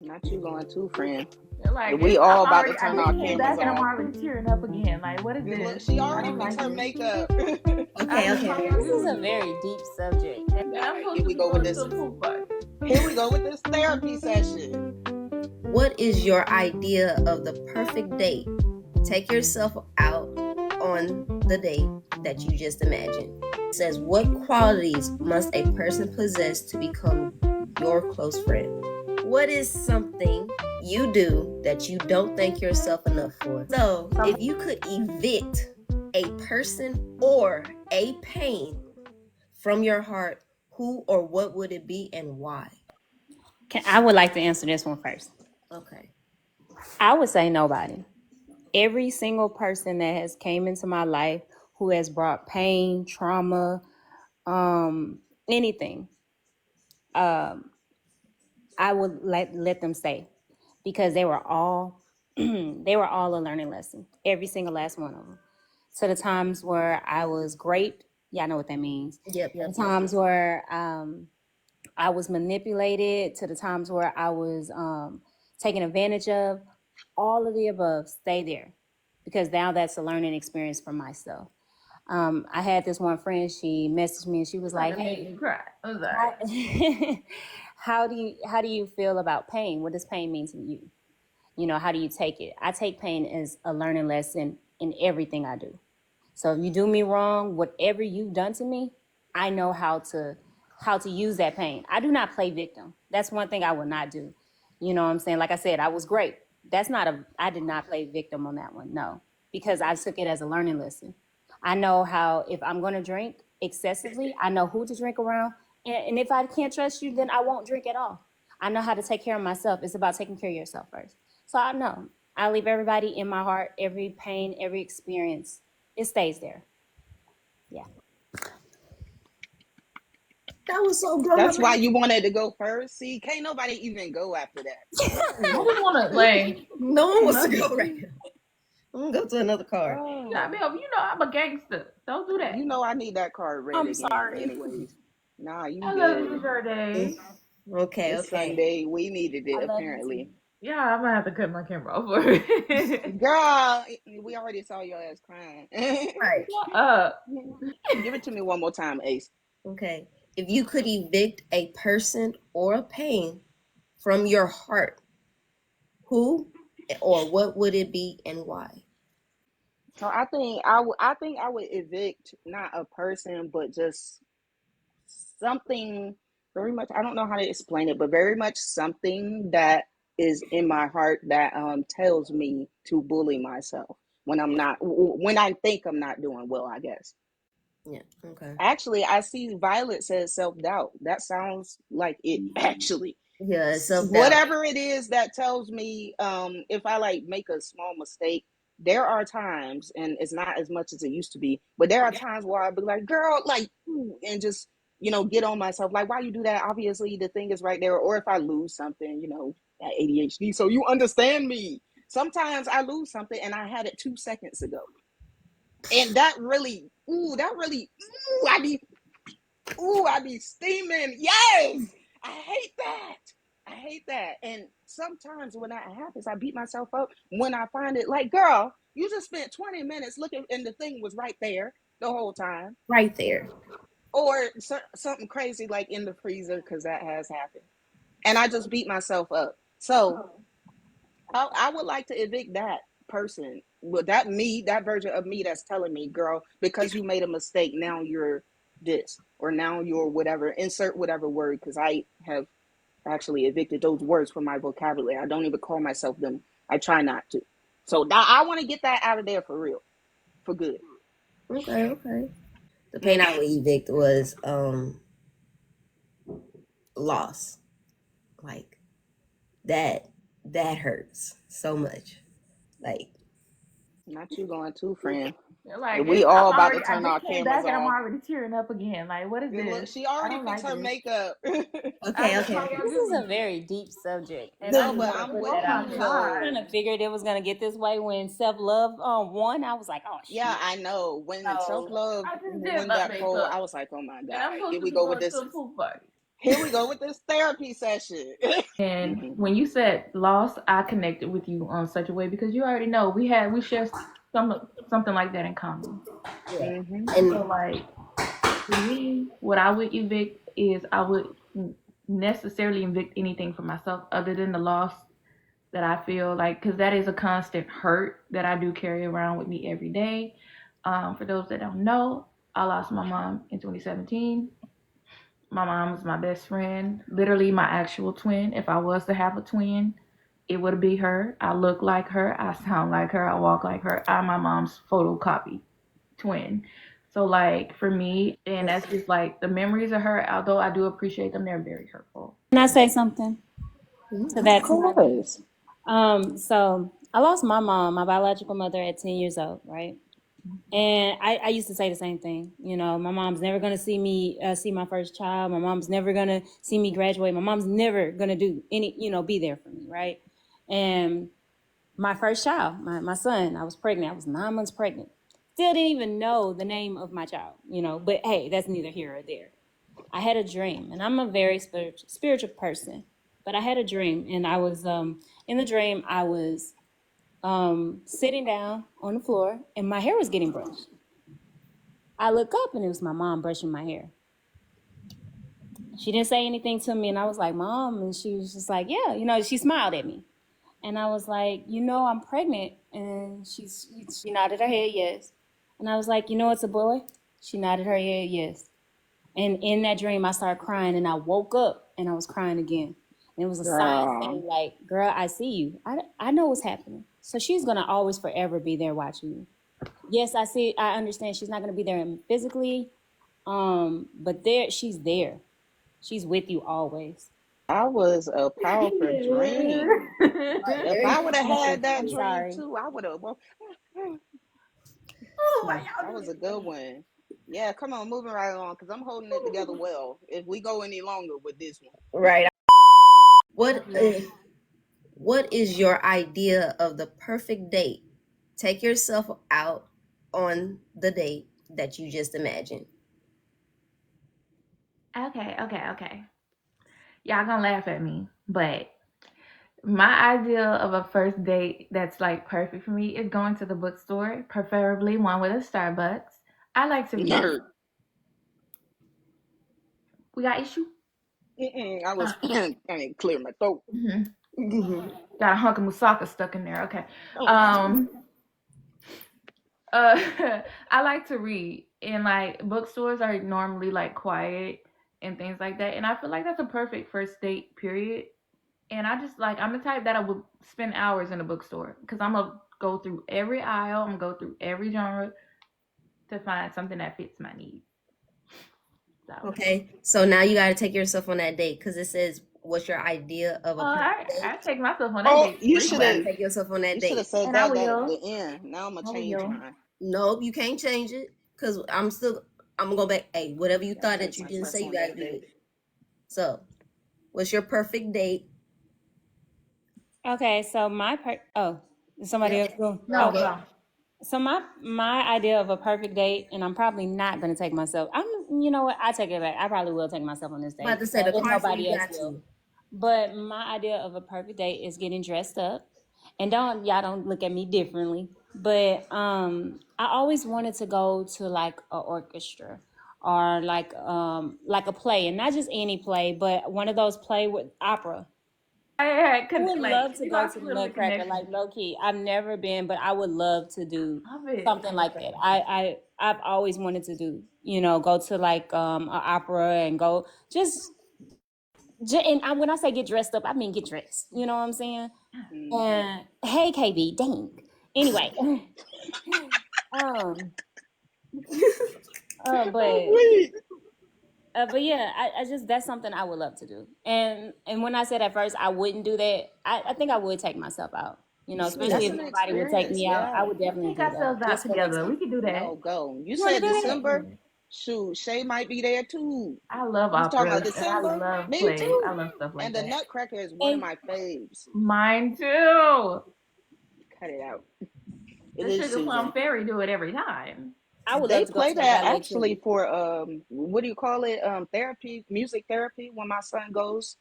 Not you going too, friend. Like We all I'm about to already. I turn our just came cameras back and I'm off. already tearing up again. Like, what is Good look, this? she I already don't fixed like her this. makeup. Okay, okay. This is a very deep subject. And I'm Alright, supposed here to we be go with going to this. a pool party. Here we go with this therapy session. What is your idea of the perfect date? Take yourself out on the date that you just imagined. It says, what qualities must a person possess to become your close friend? What is something you do that you don't think yourself enough for? So, if you could evict a person or a pain from your heart, who or what would it be and why? I would like to answer this one first. Okay. I would say nobody. Every single person that has came into my life who has brought pain, trauma, anything, I would let them stay because they were all they were all a learning lesson. Every single last one of them. So the times where I was great, yeah, I know what that means. Yep. The times where I was manipulated, to the times where I was taken advantage of, all of the above, stay there because now that's a learning experience for myself. I had this one friend, she messaged me and she was like, That made hey, me cry. I'm sorry. how do you feel about pain? What does pain mean to you? How do you take it? I take pain as a learning lesson in everything I do. So if you do me wrong, whatever you've done to me, I know how to use that pain. I do not play victim. That's one thing I will not do. You know what I'm saying? Like I said, I was great. I did not play victim on that one. No, because I took it as a learning lesson. I know how, if I'm going to drink excessively, I know who to drink around. And if I can't trust you, then I won't drink at all. I know how to take care of myself. It's about taking care of yourself first. So I know I leave everybody in my heart, every pain, every experience. It stays there. Yeah. That was so grown That's up. why you wanted to go first. See, can't nobody even go after that. I just want to like. No one wants to go right now. I'm gonna go to another card. I mean, I'm a gangster. Don't do that. You know I need that card read I'm again. sorry. Anyways, nah, you I love good. you, Verde. Okay, It's okay. Sunday. We needed I it love you too. apparently. Yeah, I'm gonna have to cut my camera off for it. Girl, we already saw your ass crying. Right. Shut up. Give it to me one more time, Ace. Okay. If you could evict a person or a pain from your heart, who or what would it be and why? So I think I would evict not a person, but just something very much. I don't know how to explain it, but very much something that is in my heart that tells me to bully myself when I think I'm not doing well, I guess. Yeah. Okay. Actually, I see Violet says self-doubt. That sounds like it actually. Yeah, self doubt. Whatever it is that tells me if I like make a small mistake, there are times, and it's not as much as it used to be, but there are times where I'll be like, girl, like, and just, get on myself. Like, why you do that? Obviously, the thing is right there. Or if I lose something, that ADHD. So you understand me. Sometimes I lose something and I had it 2 seconds ago. And I be steaming. Yes. I hate that. I hate that. And sometimes when that happens, I beat myself up when I find it like, girl, you just spent 20 minutes looking and the thing was right there the whole time. Right there. Or something crazy like in the freezer, because that has happened. And I just beat myself up. So I would like to evict that person. Well, that version of me that's telling me, girl, because you made a mistake, now you're this, or now you're whatever. Insert whatever word, because I have actually evicted those words from my vocabulary. I don't even call myself them. I try not to. So now I want to get that out of there for real, for good. Okay, okay. The pain I would evict was loss. Like that hurts so much. Like Not you going too, friend. Like We all about to I turn our just came cameras back and I'm off. already tearing up again. Like, what is Good look, this? she I already don't fixed like her this. makeup. okay, okay. This is a very deep subject, and I No, just but want to I'm put with Oh that my out you there. god. I kind though. of figured it was gonna get this way when self love won. I was like, oh Yeah, shit. I know. When self So love I just did when my got cold, I makeup was like, oh my and I'm God. supposed Here to we be go with going to this. a pool party. Here we go with this therapy session. And Mhm. when you said loss, I connected with you on such a way because you already know we share something like that in common. Yeah. Mhm. And So like for me, what I would evict is I would necessarily evict anything for myself other than the loss that I feel like, because that is a constant hurt that I do carry around with me every day. For those that don't know, I lost my mom in 2017. My mom was my best friend, literally my actual twin. If I was to have a twin, it would be her. I look like her, I sound like her, I walk like her. I'm my mom's photocopy twin. So like for me, and that's just like the memories of her, although I do appreciate them, they're very hurtful. Can I say something to Of that? course. So I lost my mom, my biological mother, at 10 years old, right? And I used to say the same thing. You know, my mom's never gonna see me see my first child. My mom's never gonna see me graduate. My mom's never gonna do any, be there for me, right? And my first child, my son, I was pregnant. I was 9 months pregnant. Still didn't even know the name of my child, But hey, that's neither here or there. I had a dream, and I'm a very spiritual person. But I had a dream, and I was in the dream. I was sitting down on the floor, and my hair was getting brushed. I look up, and it was my mom brushing my hair. She didn't say anything to me, and I was like, "Mom," and she was just like, "Yeah," she smiled at me, and I was like, "I'm pregnant," and she nodded her head, yes, and I was like, "It's a boy." She nodded her head, yes. And in that dream, I started crying, and I woke up, and I was crying again. And it was a sign saying, Girl. like, "Girl, I see you. I know what's happening." So she's gonna always forever be there watching you. Yes, I understand she's not gonna be there physically, but she's there. She's with you always. That was a powerful dream. If very I would have had that I'm dream sorry. too, I would have. Oh, why That y'all do was a this to good me? one. Yeah, come on, moving right on, because I'm holding it together well. If we go any longer with this one. right. What is your idea of the perfect date? Take yourself out on the date that you just imagined. Okay. Y'all gonna laugh at me, but my idea of a first date that's like perfect for me is going to the bookstore, preferably one with a Starbucks. I like to read. Nerd. We got issue? I was trying to clear my throat. Got a hunk of moussaka stuck in there. Okay. Um, I like to read, and like bookstores are normally like quiet and things like that, and I feel like that's a perfect first date. Period. And I just like I'm the type that I would spend hours in a bookstore because I'm gonna go through every aisle, I'm gonna go through every genre to find something that fits my needs. So, Okay, so now you got to take yourself on that date because it says, "What's your idea of a perfect I date?" take myself on that Oh, date you You should got to have. frequently, take yourself on that You should have date. said and I that at will. the end. Now I'm gonna I change will. mine. Nope, you can't change it because I'm gonna go back. Hey, whatever you Gotta thought take that you didn't myself say, you on got to that do it. date. So, what's your perfect date? Okay, so somebody Yep. else go. No, No, go. Okay. go. So my idea of a perfect date, and I'm probably not gonna take myself. You know what? I take it back. I probably will take myself on this I'm about date to say the if car, so you nobody else got will. to. But my idea of a perfect date is getting dressed up, and don't look at me differently. But I always wanted to go to like an orchestra or like a play, and not just any play, but one of those play with opera. I would Like love to you go got to the literally Nutcracker, connection. like low key. I've never been, but I would love to do Love it. something like that. I've always wanted to do, go to like an opera and go and when I say get dressed up, I mean get dressed. You know what I'm saying? Mm-hmm. And hey, KB, dang. Anyway, um, uh, but Wait. but yeah, I just that's something I would love to do. And when I said at first I wouldn't do that, I think I would take myself out. Especially That's if an nobody would take experience. me out, I Yeah. would definitely Take do that ourselves out just for the together. We experience. can do that. No, go. You You want to said do that? December. Shoot, Shay might be there too. I love You talking about opera and I December? love Me plays. I too. love stuff like And the that. Nutcracker is one of And my faves. Mine too. Cut it out. It The is Sugar Plum Susan. Fairy do it every time. I would love They to go play to the that ballet actually too. for what do you call it? Therapy, music therapy. When my son goes,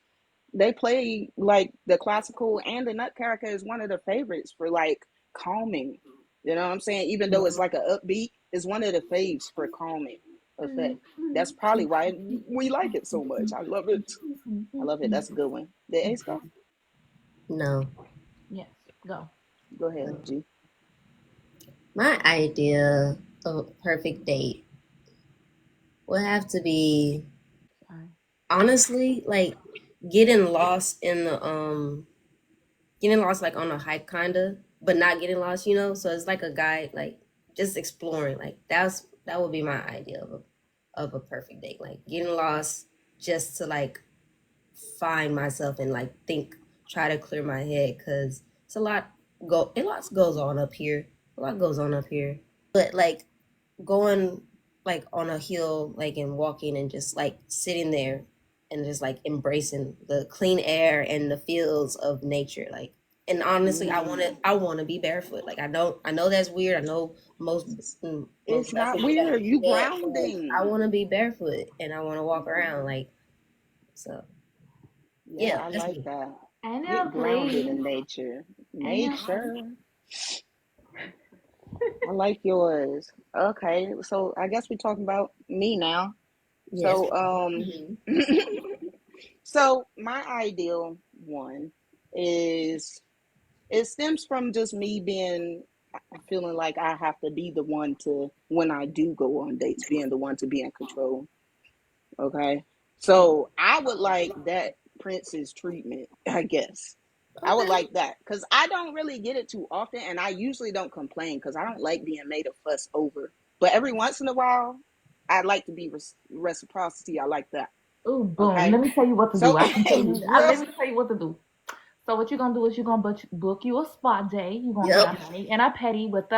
they play like the classical, and the Nutcracker is one of the favorites for like calming. You know what I'm saying? Even though it's like a upbeat, it's one of the faves for calming effect. That's probably why we like it so much. I love it. I love it. That's a good one. Did Ace go? No. Yes, go. Go ahead, G. My idea of a perfect date would have to be, Sorry. honestly, like getting lost in the getting lost like on a hike kinda, but not getting lost, you know? So it's like a guide, like just exploring. Like that would be my idea of a perfect date. Like getting lost just to like find myself and like think, try to clear my head because it's a lot goes on up here. A lot goes on up here. But like going like on a hill like and walking and just like sitting there and just like embracing the clean air and the feels of nature, like, and honestly Mm. I want to be barefoot. Like I know that's weird. I know most It's not barefoot people weird. don't You do that, but I grounding. want to be barefoot and I want to walk around like, so Yeah, yeah, I that's like me. that. And Get now, grounded please. in nature. And now, Nature. I like yours. Okay, so I guess we're talking about me now. Yes. So Mhm. so my ideal one is, it stems from just me being, feeling like I have to be the one to, when I do go on dates, being the one to be in control. Okay. So I would like that princess treatment, I guess. I would Okay. like that because I don't really get it too often, and I usually don't complain because I don't like being made a fuss over. But every once in a while, I'd like to be reciprocity. I like that. ooh, boom. Okay. Let me tell you what to do. So, I can tell you. real. Let me tell you what to do. So what you're gonna do is you're gonna book you a spa day. You're gonna get Yep. a honey and a petty with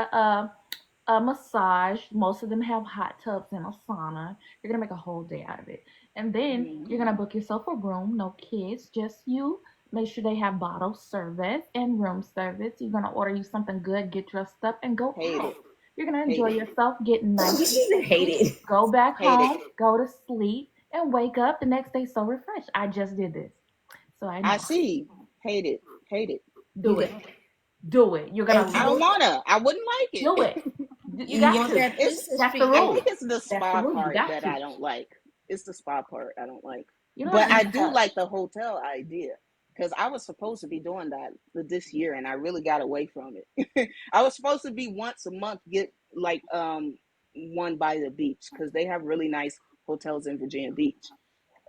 a massage. Most of them have hot tubs and a sauna. You're gonna make a whole day out of it. And then Mhm. you're gonna book yourself a room, no kids, just you. Make sure they have bottle service and room service. You're gonna order you something good, get dressed up, and go Hate out. it. You're gonna Hate enjoy it. yourself, get nice and She hate sexy, it. go back Hate it. home, go to sleep, and wake up the next day so refreshed. I just did this, so I I know. see. Hate it. Hate it. You Do got, it. Do it. You're and gonna I you don't want wanna. I wouldn't like do it. it. You you got want to. that It's. princess That's the I treatment. think rule. it's the That's the spa rule. You part got that to. I don't like. It's the spa part I don't like. You don't But have I to do have. like the hotel idea because I was supposed to be doing that this year and I really got away from it. I was supposed to be once a month get like one by the beach because they have really nice hotels in Virginia Beach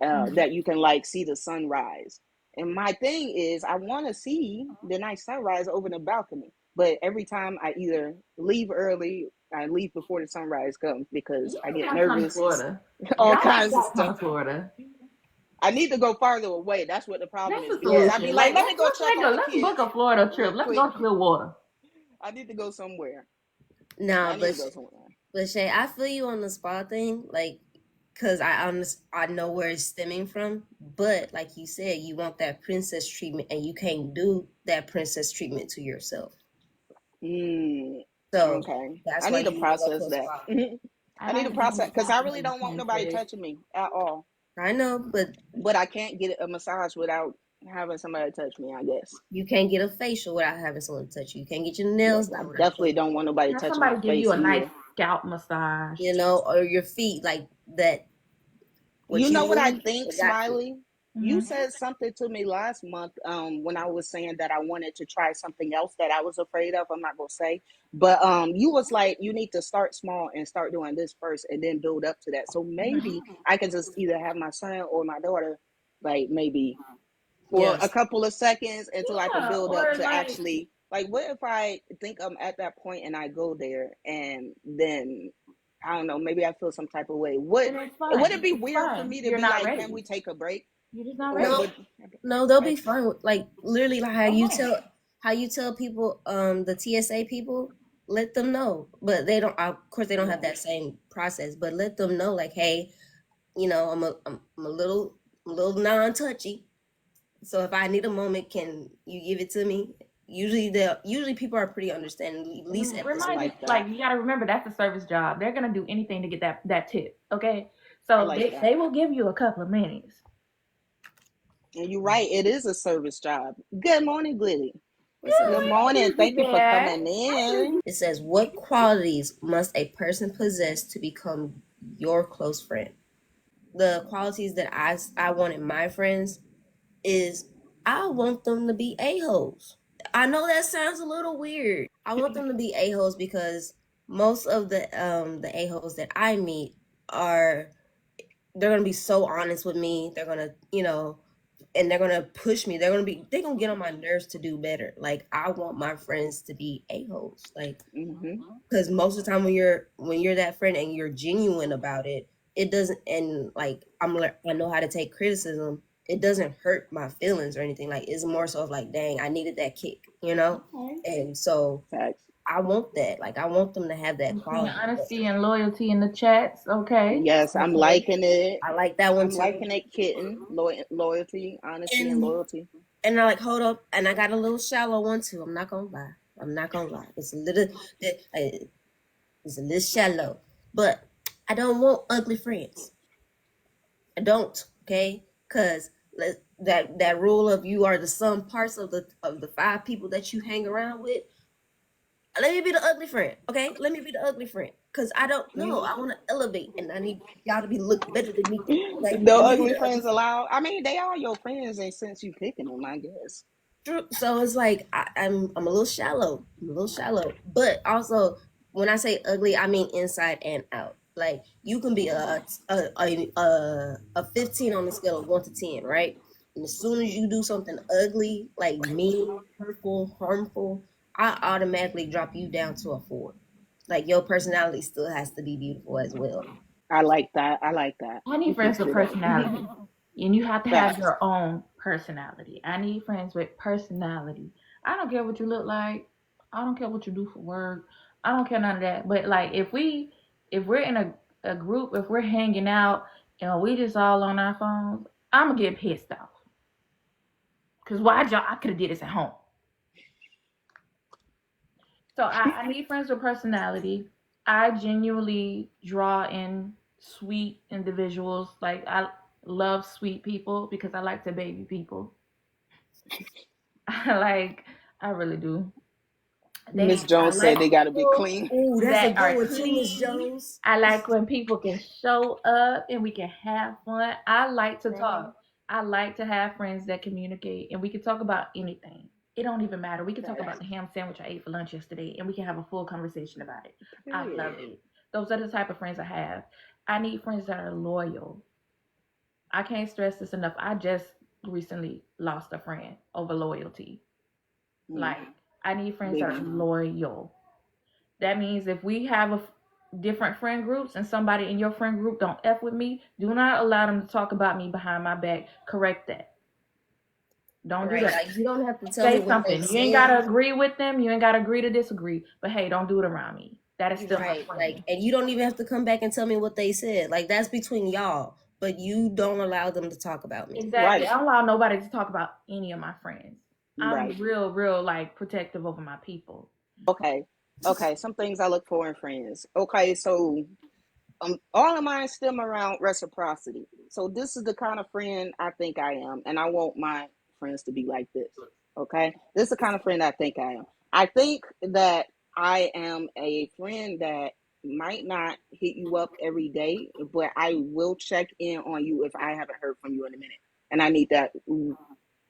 Mhm. that you can like see the sunrise. And my thing is, I want to see the nice sunrise over the balcony. But every time I either leave early, I leave before the sunrise comes because I Y'all get gotta come to nervous, Florida. all Y'all kinds of gotta come stuff. to Florida. I need to go farther away. That's what the problem That's is the because I'd Yes. be solution. like, Like let me go check on the let's book kids a Florida real trip. Let's quick. go to Clearwater. I need to go somewhere. Nah, I need to go somewhere. but Shay, I feel you on the spa thing, like, cause I know where it's stemming from. But like you said, you want that princess treatment, and you can't do that princess treatment to yourself. Mm, So okay. that's I why need to you need to go process to a that. spa. I I need don't to even process because I understand really the don't want time for nobody this. touching me at all. I know, But I can't get a massage without having somebody touch me, I guess. you can't get a facial without having someone touch you. You can't get your nails I done without definitely don't want nobody Have touching my somebody give you face a nice either. scalp massage. you know, or your feet, like that. What You you know what I need, think, it got you. Smiley? You Hmm. said something to me last month when I was saying that I wanted to try something else that I was afraid of. I'm not gonna say, but you was like, you need to start small and start doing this first, and then build up to that. So maybe Hmm. I could just either have my son or my daughter, like maybe for a Yes. couple of seconds until I could Yeah, build up or to like actually, like, what if I think I'm at that point and I go there and then I don't know, maybe I feel some type of way. then it's Would it fine. be It's weird for fine. me to You're be not like, can ready. we take a break? You're just not Or ready. No, would no, they'll be okay, fine. Like literally, like Okay. how you tell people, the TSA people, let them know. But they don't. Of course, they don't have Yeah. that same process. But let them know, like, hey, I'm a little non touchy. So if I need a moment, can you give it to me? usually people are pretty understanding, at least at this I Remind point. you, like that. like you got to remember that's a service job. They're gonna do anything to get that tip. Okay, I so like that. they will give you a couple of minutes. And you're right, it is a service job. Good morning, Glitty. What's up? Good morning. Thank you for Bear. coming in. It says, what qualities must a person possess to become your close friend? The qualities that I want in my friends is I want them to be a-holes. I know that sounds a little weird. I want them to be a-holes because most of the a-holes that I meet they're gonna be so honest with me. They're gonna, and they're gonna push me. They're gonna get on my nerves to do better. Like, I want my friends to be a-holes. Like, because most of the time when you're that friend and you're genuine about it, it doesn't, and like I know how to take criticism. It doesn't hurt my feelings or anything. Like, it's more so of like, dang, I needed that kick, and so Facts. I want that. Like, I want them to have that Seeing quality. honesty and loyalty in the chats. Okay. Yes, I'm liking it. I like that one I'm too. liking it, kitten. Loyalty, honesty, and loyalty. And I like, hold up, and I got a little shallow one too. I'm not gonna lie. It's a little shallow, but I don't want ugly friends. I don't, okay? Because that rule of you are the sum parts of the 5 people that you hang around with. Let me be the ugly friend, okay? Let me be the ugly friend. Because I don't know. I want to elevate, and I need y'all to be look better than me. Like, No let me be ugly the friends allowed. I mean, they are your friends, and since you picking them, I guess. True. So it's like I'm a little shallow. But also, when I say ugly, I mean inside and out. Like, you can be a 15 on the scale of 1 to 10, right? And as soon as you do something ugly, like mean, hurtful, harmful, I automatically drop you down to a 4. Like, your personality still has to be beautiful as well. I like that. I like that. I need friends with personality, and you have to have Facts. your own personality. I need friends with personality. I don't care what you look like. I don't care what you do for work. I don't care none of that. But like, if we're in a group, if we're hanging out and we just all on our phones, I'm gonna get pissed off. Cause why y'all? I could have did this at home. So I need friends with personality. I genuinely draw in sweet individuals. Like, I love sweet people because I like to baby people. I really do. Miss They Jones said they got to be clean. Ooh, that's that a are good one too, Miss clean. Jones. I like when people can show up and we can have fun. I like to talk. I like to have friends that communicate and we can talk about anything. It don't even matter. We can talk about the ham sandwich I ate for lunch yesterday and we can have a full conversation about it. I love it. Those are the type of friends I have. I need friends that are loyal. I can't stress this enough. I just recently lost a friend over loyalty. Like, I need friends that are loyal. That means if we have different friend groups and somebody in your friend group don't F with me, do not allow them to talk about me behind my back. Correct that. Don't do that. Like, you don't have to tell me Say what something. they You ain't said. gotta agree with them. You ain't gotta agree to disagree. But hey, don't do it around me. That is still my Right. friend. Like, and you don't even have to come back and tell me what they said. Like, that's between y'all. But you don't allow them to talk about me. Exactly. Right. I don't allow nobody to talk about any of my friends. I'm Right. real like protective over my people. Okay. Some things I look for in friends. Okay, so all of mine stem around reciprocity. So this is the kind of friend I think I am, and I want my friends to be like this. Okay, this is the kind of friend I think I am. I think that I am a friend that might not hit you up every day, but I will check in on you if I haven't heard from you in a minute, and I need that.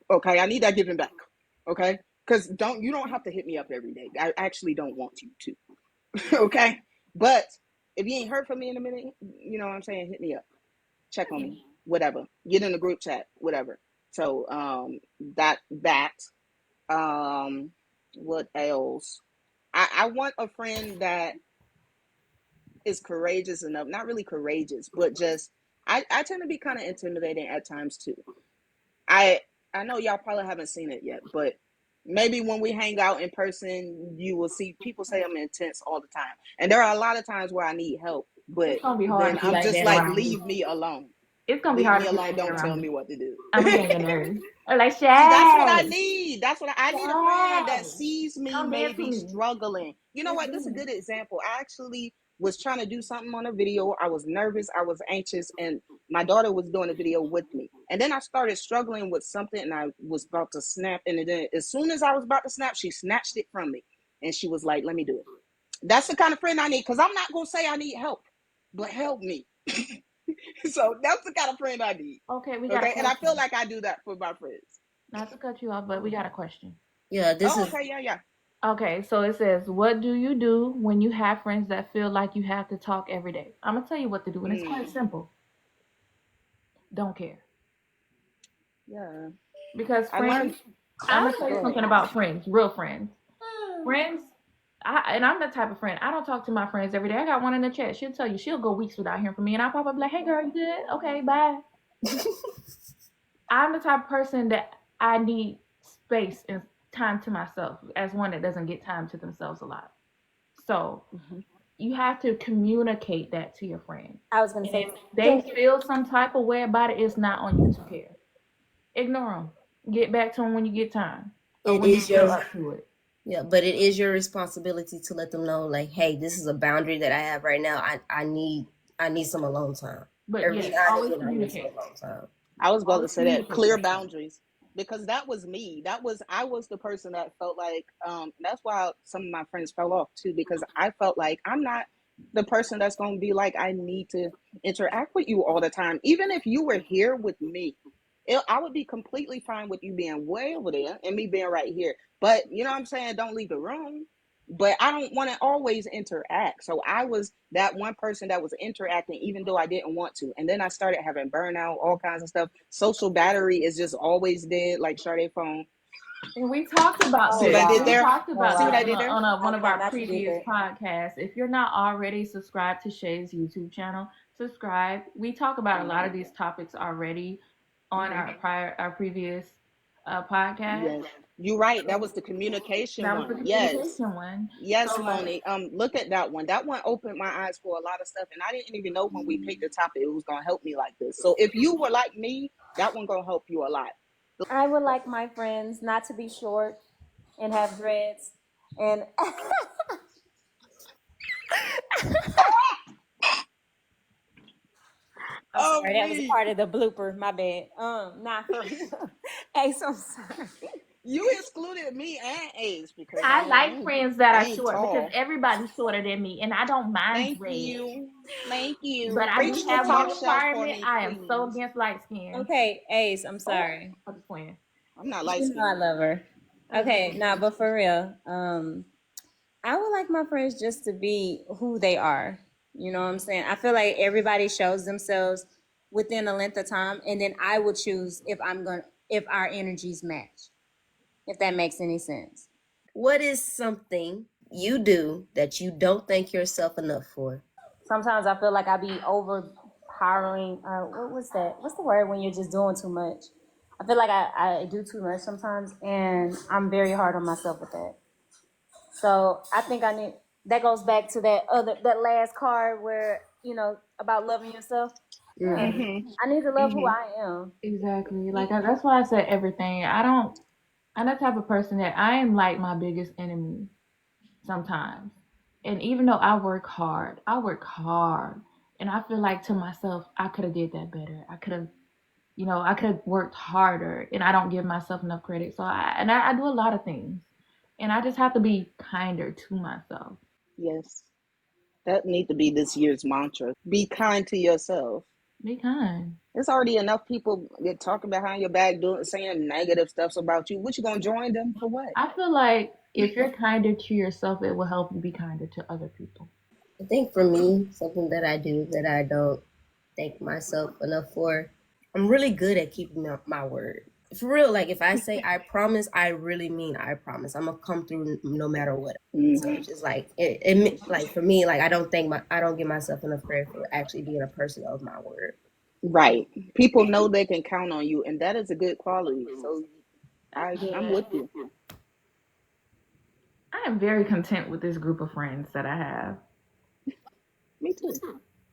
Okay, I need that giving back. Okay, because you don't have to hit me up every day. I actually don't want you to. Okay, but if you ain't heard from me in a minute, you know what I'm saying, hit me up, check on me, whatever, get in the group chat, whatever. So that what else? I want a friend that is courageous enough, not really courageous, but just I tend to be kind of intimidating at times too. I know y'all probably haven't seen it yet, but maybe when we hang out in person, you will see people say I'm intense all the time. And there are a lot of times where I need help, but It's gonna be hard then to be I'm like just that like, around me. leave me alone. It's gonna be Leave hard me to keep alone. me Don't tell around me me. what to do. I'm gonna get on your nerves. Or like See, that's what I Shay, need. I need a friend that Shay, sees me come dance with maybe me. struggling. You know Let's what? This is a dance. good example. I actually was trying to do something on a video. I was nervous. I was anxious. And my daughter was doing a video with me. And then I started struggling with something and I was about to snap. And then as soon as I was about to snap, she snatched it from me. And she was like, let me do it. That's the kind of friend I need. Because I'm not going to say I need help, but help me. So that's the kind of friend I need. Okay, we got a Okay. And I feel question. like I do that for my friends. Not to cut you off, but we got a question. Yeah, this Oh, is okay. Yeah. Okay, so it says, what do you do when you have friends that feel like you have to talk every day? I'm gonna tell you what to do, and it's quite Mm, simple. Don't care. yeah. Because I friends, learned. I'm gonna tell you Go ahead. something about friends, real friends. Friends, I'm the type of friend, I don't talk to my friends every day. I got one in the chat. She'll tell you, she'll go weeks without hearing from me, and I'll pop up like, hey girl, you good? Okay, bye. I'm the type of person that I need space and time to myself as one that doesn't get time to themselves a lot. So Mm-hmm. you have to communicate that to your friend. I was gonna And say, if they feel some type of way about it, it's not on you to care. Ignore them. Get back to them when you get time or it when you is feel your up to it. yeah, but it is your responsibility to let them know, like, hey, this is a boundary that I have right now. I need some alone time. But Every yes, now and always again, I need some communicate. alone time. I was about to Always say that communicate clear that. boundaries because that was me. I was the person that felt like that's why some of my friends fell off too because I felt like I'm not the person that's going to be like I need to interact with you all the time. Even if you were here with me, I would be completely fine with you being way over there and me being right here. But you know what I'm saying? Don't leave the room. But I don't want to always interact. So I was that one person that was interacting even though I didn't want to. And then I started having burnout, all kinds of stuff. Social battery is just always dead, like Sade phone. And we talked about See oh what I this. did We wow, there? talked oh about See what this I wow, did there? on one of okay, our not too previous deeper. podcasts. If you're not already subscribed to Shay's YouTube channel, subscribe. We talk about a lot of these topics already on Mm-hmm. our previous podcast. Yes. You're right. That was the communication That was the one. Yes. communication one. Yes, So like, Moni. Look at that one. That one opened my eyes for a lot of stuff, and I didn't even know when we picked the topic it was gonna help me like this. So if you were like me, that one gonna help you a lot. I would like my friends not to be short and have dreads. And I'm Oh, sorry, that was a me. part of the blooper. My bad. Not for real. Hey, so I'm sorry. You excluded me and Ace because I like friends that I are ain't short because tall. everybody's shorter than me, and I don't mind Thank dreads. you. Thank you. But I do Preach the have one top shelf for requirement. me, I am so please. against light skin. Okay, Ace, I'm Oh, sorry. I'm just playing. I'm not light You know I skinned. love her. Okay, nah, but for real, I would like my friends just to be who they are. You know what I'm saying? I feel like everybody shows themselves within a length of time, and then I would choose if our energies match. If that makes any sense. What is something you do that you don't thank yourself enough for? Sometimes I feel like I be overpowering. What's that? What's the word when you're just doing too much? I feel like I do too much sometimes, and I'm very hard on myself with that. So I think I need. That goes back to that last card where about loving yourself, and Mm-hmm. Mm-hmm. I need to love who Mm-hmm. I am. Exactly. That's why I said everything. I'm the type of person that I am like my biggest enemy sometimes. And even though I work hard. And I feel like to myself, I could have did that better. I could have worked harder and I don't give myself enough credit. So I do a lot of things. And I just have to be kinder to myself. Yes. That need to be this year's mantra. Be kind to yourself. Be kind. There's already enough people that talking behind your back doing saying negative stuff about you. What you gonna join them for what? I feel like if you're kinder to yourself, it will help you be kinder to other people. I think for me, something that I do that I don't thank myself enough for, I'm really good at keeping my word. For real, like if I say I promise, I really mean I promise. I'm gonna come through no matter what. So Mm-hmm. it's just like like for me, like I don't give myself enough credit for actually being a person of my word. Right. People know they can count on you, and that is a good quality. So I'm Yeah. with you. I am very content with this group of friends that I have. Me too.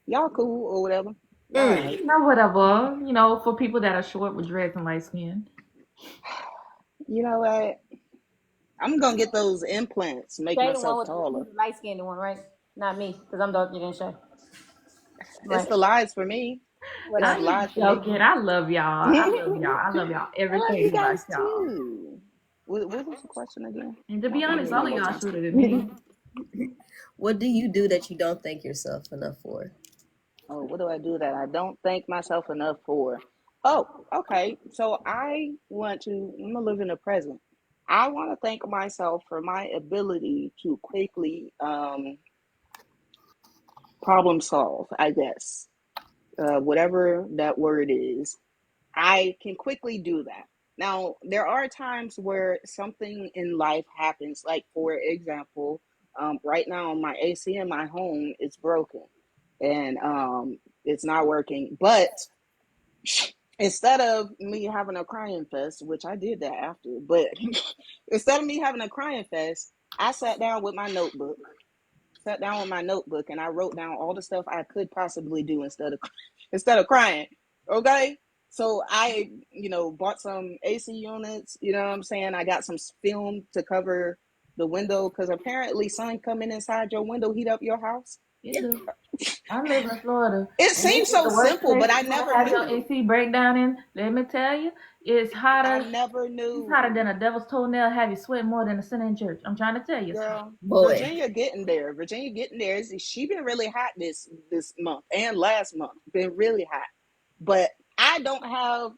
Y'all cool or whatever. All right. No, whatever. For people that are short with dreads and light skin. You know what? I'm gonna get those implants, make Shay the one myself with taller. he's the light skinned one, right? Not me, because I'm darker than Shay. It's Right. the lies for me. It's the Whatever. I'm lies for me. joking. I love y'all. I love y'all. I love y'all. I love you Everything about guys y'all. too. What was the question again? And to be One honest, more, all one of more y'all time. shorter than me. What do you do that you don't thank yourself enough for? Oh, what do I do that I don't thank myself enough for? Oh, okay. So I'm gonna live in the present. I want to thank myself for my ability to quickly problem solve, I guess. Whatever that word is, I can quickly do that. Now, there are times where something in life happens, like, for example, right now my AC in my home is broken and it's not working. But instead of me having a crying fest, which I did that after, but instead of me having a crying fest, I sat down with my notebook and I wrote down all the stuff I could possibly do instead of crying. Okay? So I, bought some AC units, you know what I'm saying? I got some film to cover the window cuz apparently sun coming inside your window heat up your house. It do. I live in Florida, It and this seems is so the worst simple, place but I to never have your knew. AC breakdown in. Let me tell you, it's I hotter. never It's hotter knew. than a devil's toenail. Have you sweat more than a sinner in church? I'm trying to tell you, it's hot. Girl, Boy, Virginia getting there. She been really hot this month and last month. Been really hot. But I don't have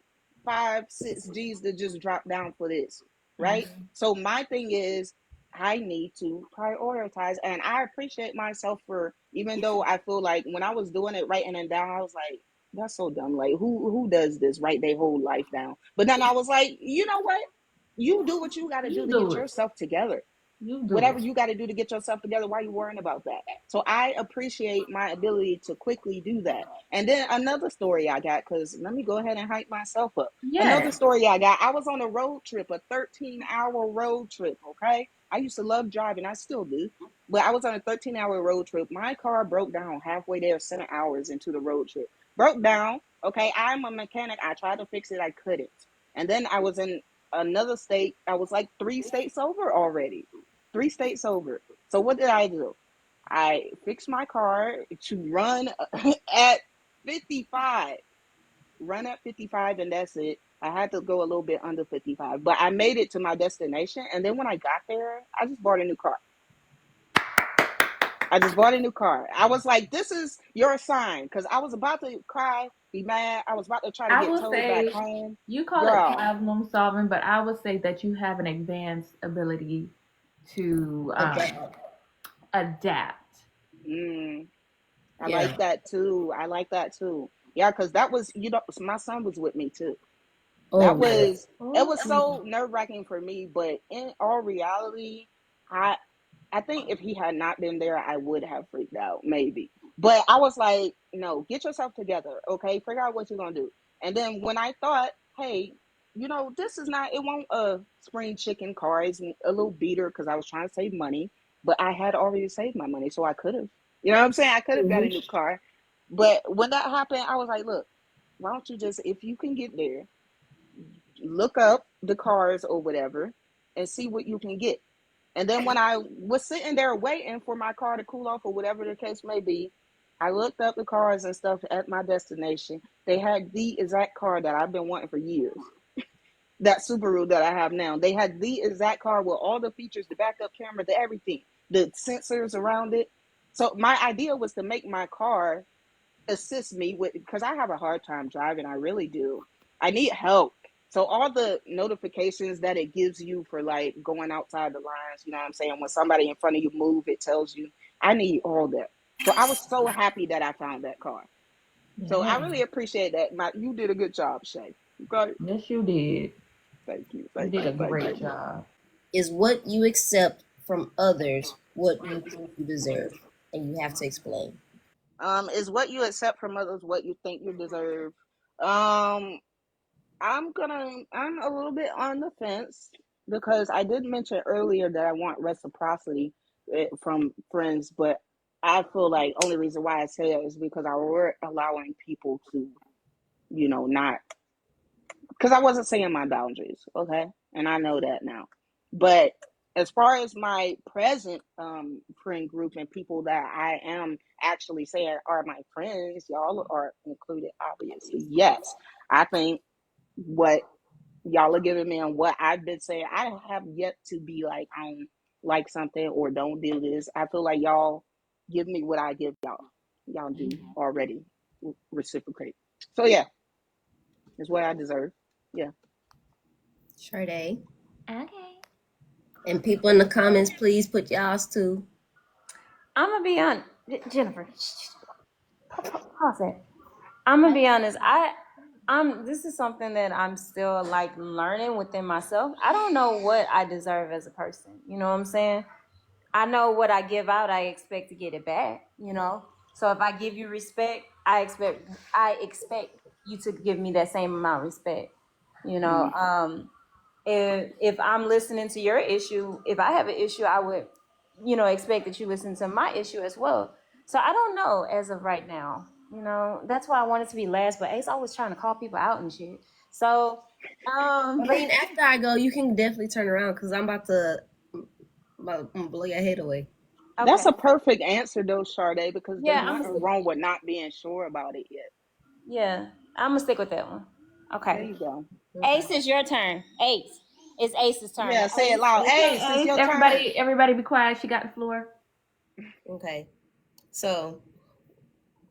5, 6 G's to just drop down for this, right? Mhm. So my thing is I need to prioritize, and I appreciate myself for, even though I feel like when I was doing it, writing it down, I was like, that's so dumb. Like, who does this, write their whole life down? But then I was like, you know what? You do what you got to do You to do get it. yourself together. You do Whatever it. you got to do to get yourself together, why are you worrying about that? So I appreciate my ability to quickly do that. And then another story I got, because let me go ahead and hype myself up. Another Yes. story I got, I was on a road trip, a 13-hour road trip, okay? I used to love driving, I still do. But I was on a 13-hour road trip. My car broke down halfway there, 7 hours into the road trip. Broke down, okay? I'm a mechanic. I tried to fix it, I couldn't. And then I was in another state. I was like 3 states over already. 3 states over. So what did I do? I fixed my car to run at 55. Run at 55, and that's it. I had to go a little bit under 55, but I made it to my destination. And then when I got there, I just bought a new car. I was like, this is your sign. Because I was about to cry, be mad. I was about to try to I get will towed back say home. you call it Girl, problem solving, but I would say that you have an advanced ability to adapt. adapt. mm, I Yeah. like that too. I like that too. Yeah, because that was, my son was with me too. Oh That Lord. was it Oh, was so nerve-wracking for me, but in all reality, I I think if he had not been there, I would have freaked out, maybe. But I was like, no, get yourself together, okay? Figure out what you're gonna do. And then when I thought, hey, this is not, it won't spring chicken car, it's a little beater because I was trying to save money, but I had already saved my money, so I could have. You know what I'm saying? I could have got a Mhm. new car. But when that happened, I was like, look, why don't you just, if you can get there, look up the cars or whatever and see what you can get. And then when I was sitting there waiting for my car to cool off or whatever the case may be, I looked up the cars and stuff at my destination. They had the exact car that I've been wanting for years. That Subaru that I have now. They had the exact car with all the features, the backup camera, the everything, the sensors around it. So my idea was to make my car assist me with, because I have a hard time driving. I really do. I need help. So all the notifications that it gives you for like going outside the lines, you know what I'm saying? When somebody in front of you move, it tells you. I need all that. So I was so happy that I found that car. So I yeah. really appreciate that. You did a good job, Shay. Okay. Yes, you did. Thank you. You Thank did a you. Thank great you. job. Is what you accept from others what you think you deserve? And you have to explain. Is what you accept from others what you think you deserve. Um, I'm a little bit on the fence because I did mention earlier that I want reciprocity from friends, but I feel like only reason why I say it is because I were allowing people to, not because I wasn't saying my boundaries, okay, and I know that now. But as far as my present friend group and people that I am actually saying are my friends, y'all are included, obviously. Yes, I think what y'all are giving me and what I've been saying, I have yet to be like, I don't like something or don't do this. I feel like y'all give me what I give y'all. Y'all do already reciprocate. So yeah, it's what I deserve. Yeah. Sade. Okay. And people in the comments, please put y'all's too. I'm gonna be on Jennifer. Pause it. I'm gonna be honest. I'm. This is something that I'm still like learning within myself. I don't know what I deserve as a person. You know what I'm saying? I know what I give out, I expect to get it back. So if I give you respect, I expect you to give me that same amount of respect. You know, Mm-hmm. if I'm listening to your issue, if I have an issue, I would, expect that you listen to my issue as well. So I don't know as of right now. That's why I wanted to be last, but Ace always trying to call people out and shit. So, I mean, after I go, you can definitely turn around because I'm about to blow your head away. That's okay, a perfect answer though, Sade, because there's yeah, I'm nothing gonna wrong with not being sure about it yet. Yeah, I'm gonna stick with that one. There Okay. you go. Okay. Ace, it's your turn. Ace. It's Ace's turn Yeah, now. say it Ace. loud. Okay, Ace, it's Ace. your turn. Everybody be quiet. She got the floor. Okay. So,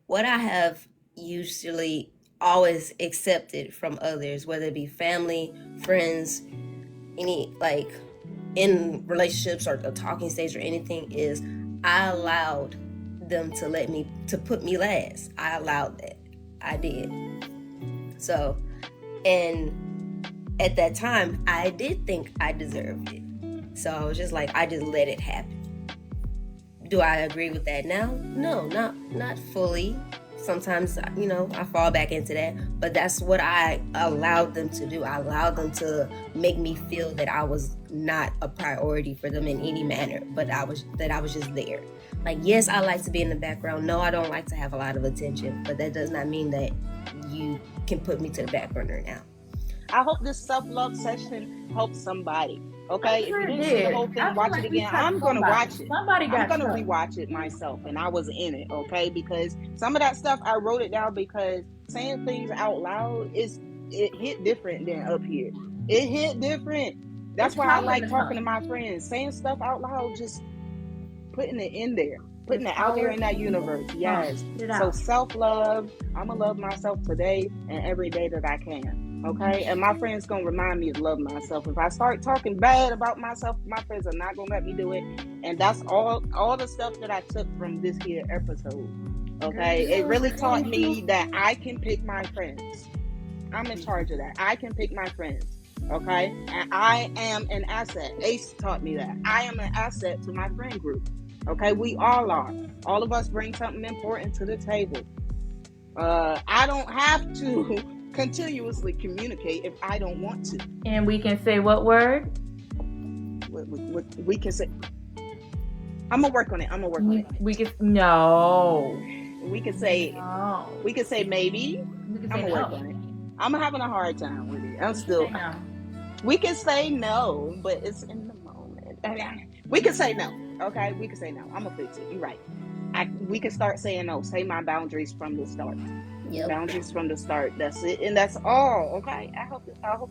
what I have usually always accepted from others, whether it be family, friends, any like in relationships or a talking stage or anything, is I allowed them to put me last. I allowed that. I did. So, and at that time, I did think I deserved it. So I was just like, I just let it happen. Do I agree with that now? No, not fully. Sometimes, I fall back into that, but that's what I allowed them to do. I allowed them to make me feel that I was not a priority for them in any manner, but I was just there. Like, yes, I like to be in the background. No, I don't like to have a lot of attention, but that does not mean that you can put me to the back burner now. I hope this self-love session helps somebody. I'm Okay, if sure you it didn't see the did. whole I thing, feel watch it like we again. touched I'm gonna somebody. watch it. Somebody I'm got gonna touched. rewatch it myself, and I was in it. Okay, because some of that stuff I wrote it down because saying things out loud it hit different than up here. It hit different. That's It's why I calming like to talking to some. my friends. Saying stuff out loud, just putting it in there, putting It's it out there in that powerful. universe. Yes. Get it So out. self-love, I'm gonna love myself today and every day that I can. Okay. And my friends gonna remind me to love myself. If I start talking bad about myself, my friends are not gonna let me do it. And that's all the stuff that I took from this here episode. Girl, Okay. It you really was taught in me that I can pick my friends. I'm in charge of that. I can pick my friends. Okay. And I am an asset. Ace taught me that. I am an asset to my friend group. Okay. We all are. All of us bring something important to the table. I don't have to continuously communicate if I don't want to. And we can say what word? We can say, I'm gonna work on it. I'm gonna work on it. We can no. We can say, No. maybe. We can I'm say gonna work no. on it. I'm having a hard time with it. I'm We can still. say no. We can say no, but it's in the moment. We can say no. Okay, we can say no. I'm gonna fix it. You're right. We can start saying no. Say my boundaries from the start. Yep. Boundaries from the start. That's it, and that's all. Okay. I hope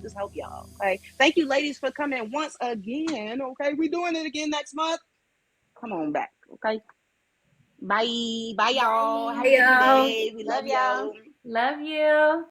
this helped y'all. Okay. Thank you, ladies, for coming once again. Okay, we doing it again next month. Come on back. Okay. Bye. Bye, y'all. Have a Hey, good y'all. day. We Love love y'all. y'all. Love you.